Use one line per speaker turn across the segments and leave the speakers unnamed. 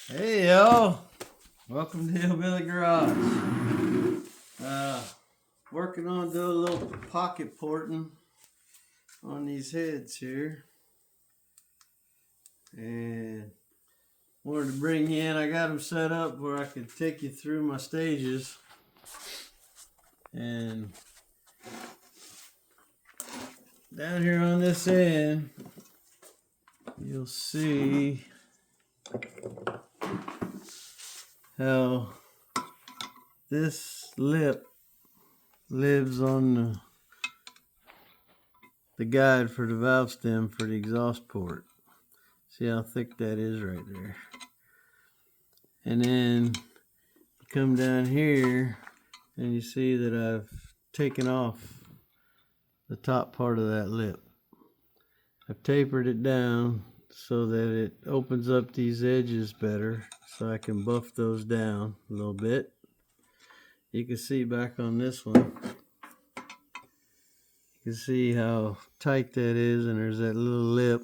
Hey y'all, welcome to Hillbilly Garage. Working on doing a little pocket porting on these heads here, and wanted to bring you in. I got them set up where I could take you through my stages, and down here on this end, you'll see how this lip lives on the guide for the valve stem for the exhaust port. See how thick that is right there. And then you come down here and you see that I've taken off the top part of that lip. I've tapered it down so that it opens up these edges better, so I can buff those down a little bit. You can see back on this one, you can see how tight that is, and there's that little lip.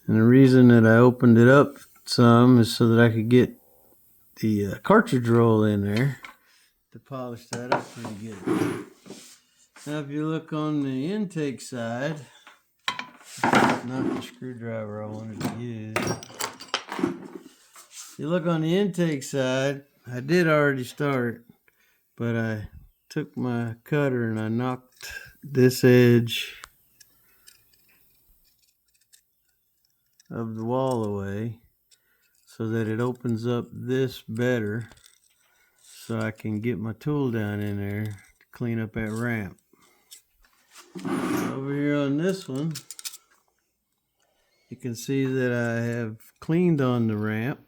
And the reason that I opened it up some is so that I could get the cartridge roll in there to polish that up pretty good. Now if you look on the intake side, not the screwdriver I wanted to use. You look on the intake side, I did already start, but I took my cutter and I knocked this edge of the wall away so that it opens up this better, so I can get my tool down in there to clean up that ramp. Over here on this one, you can see that I have cleaned on the ramp.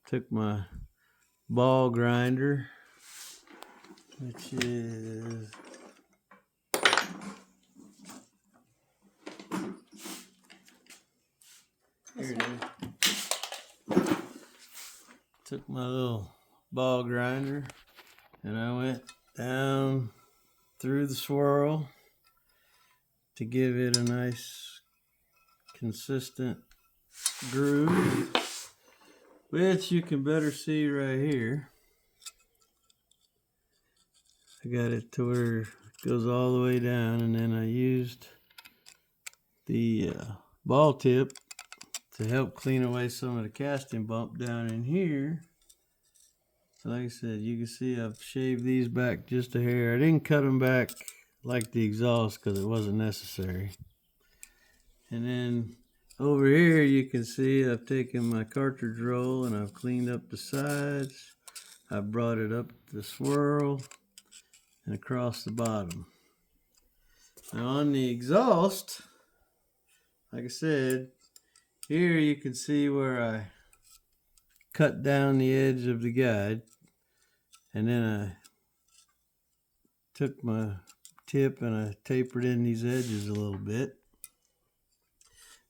Took my ball grinder, which is here it is. Took my little ball grinder and I went down through the swirl to give it a nice consistent groove, which you can better see right here. I got it to where it goes all the way down, and then I used the ball tip to help clean away some of the casting bump down in here. So like I said, you can see I've shaved these back just a hair. I didn't cut them back like the exhaust because it wasn't necessary. And then over here you can see I've taken my cartridge roll and I've cleaned up the sides. I brought it up the swirl and across the bottom. Now on the exhaust, like I said, here you can see where I cut down the edge of the guide, and then I took my tip and I tapered in these edges a little bit.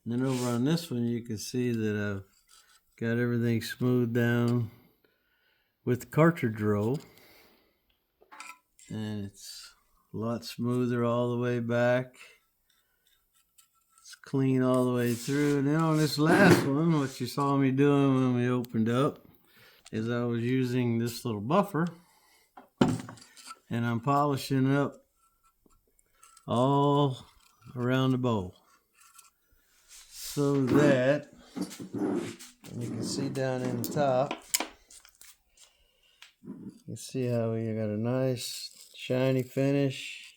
And then over on this one, you can see that I've got everything smoothed down with the cartridge roll, and it's a lot smoother all the way back. It's clean all the way through. And then on this last one, what you saw me doing when we opened up is I was using this little buffer, and I'm polishing up all around the bowl so that you can see down in the top, you can see how we got a nice shiny finish.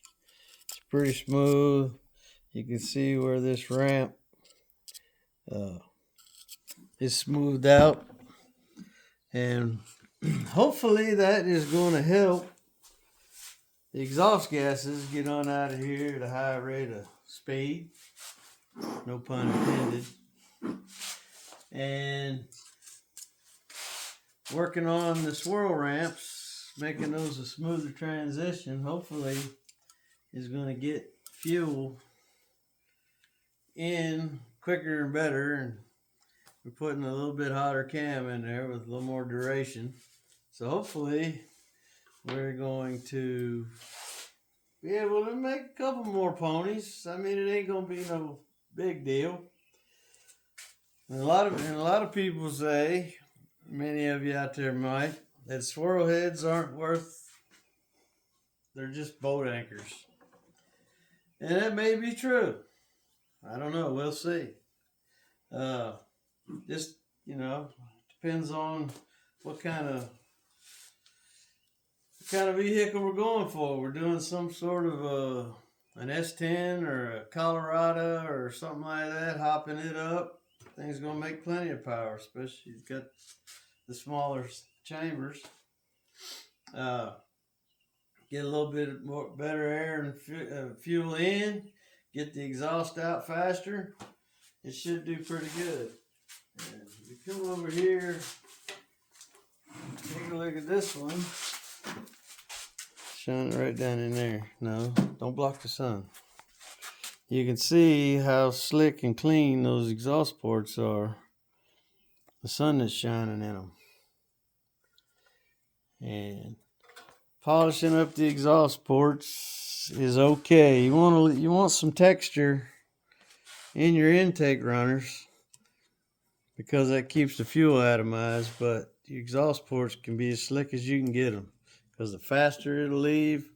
It's pretty smooth. You can see where this ramp is smoothed out, and hopefully that is going to help the exhaust gases get on out of here at a high rate of speed, no pun intended. And working on the swirl ramps, making those a smoother transition, hopefully is going to get fuel in quicker and better. And we're putting a little bit hotter cam in there with a little more duration, so hopefully we're going to be able to make a couple more ponies. I mean, it ain't gonna be no big deal, And a lot of people say, many of you out there might, that swirl heads aren't worth. They're just boat anchors, and that may be true. I don't know. We'll see. Uh, just depends on what kind of vehicle we're going for. We're doing some sort of an S10 or a Colorado or something like that, hopping it up. Thing's gonna make plenty of power, especially you've got the smaller chambers. Uh, get a little bit more better air and fuel in. Get the exhaust out faster. It should do pretty good. And you come over here, take a look at this one. Shine it right down in there. No, don't block the sun. You can see how slick and clean those exhaust ports are. The sun is shining in them. And polishing up the exhaust ports is okay. You want some texture in your intake runners because that keeps the fuel atomized, but the exhaust ports can be as slick as you can get them because the faster it'll leave,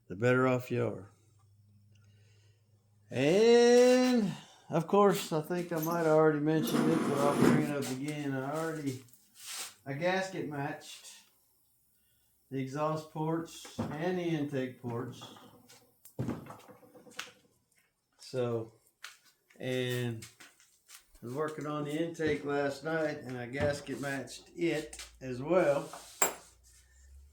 the better off you are. And of course, I think I might have already mentioned it, but I'll bring it up again. I gasket matched the exhaust ports and the intake ports. So, and I was working on the intake last night and I gasket matched it as well.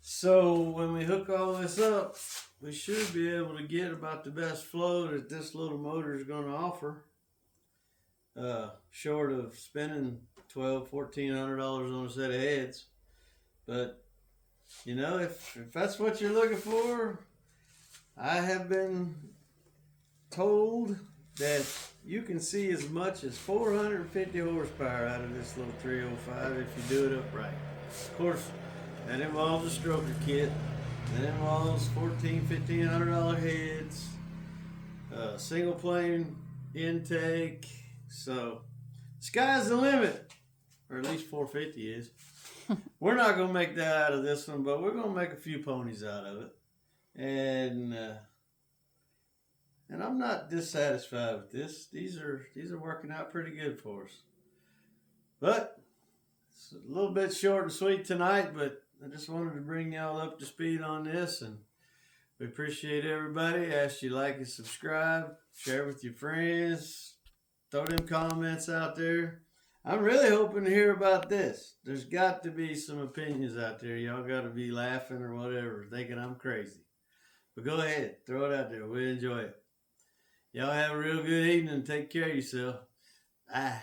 So when we hook all this up, we should be able to get about the best flow that this little motor is going to offer. Short of spending $1,200–$1,400 on a set of heads. But if that's what you're looking for, I have been told that you can see as much as 450 horsepower out of this little 305 if you do it upright. Of course, that involves a stroker kit. That involves $1,400–$1,500 heads, single plane intake. So, sky's the limit, or at least 450 is. We're not gonna make that out of this one, but we're gonna make a few ponies out of it. And I'm not dissatisfied with this. These are working out pretty good for us. But it's a little bit short and sweet tonight, but I just wanted to bring y'all up to speed on this, and we appreciate everybody. Ask you like and subscribe, share with your friends, throw them comments out there. I'm really hoping to hear about this. There's got to be some opinions out there. Y'all got to be laughing or whatever, thinking I'm crazy. But go ahead, throw it out there. We'll enjoy it. Y'all have a real good evening. Take care of yourself. Bye.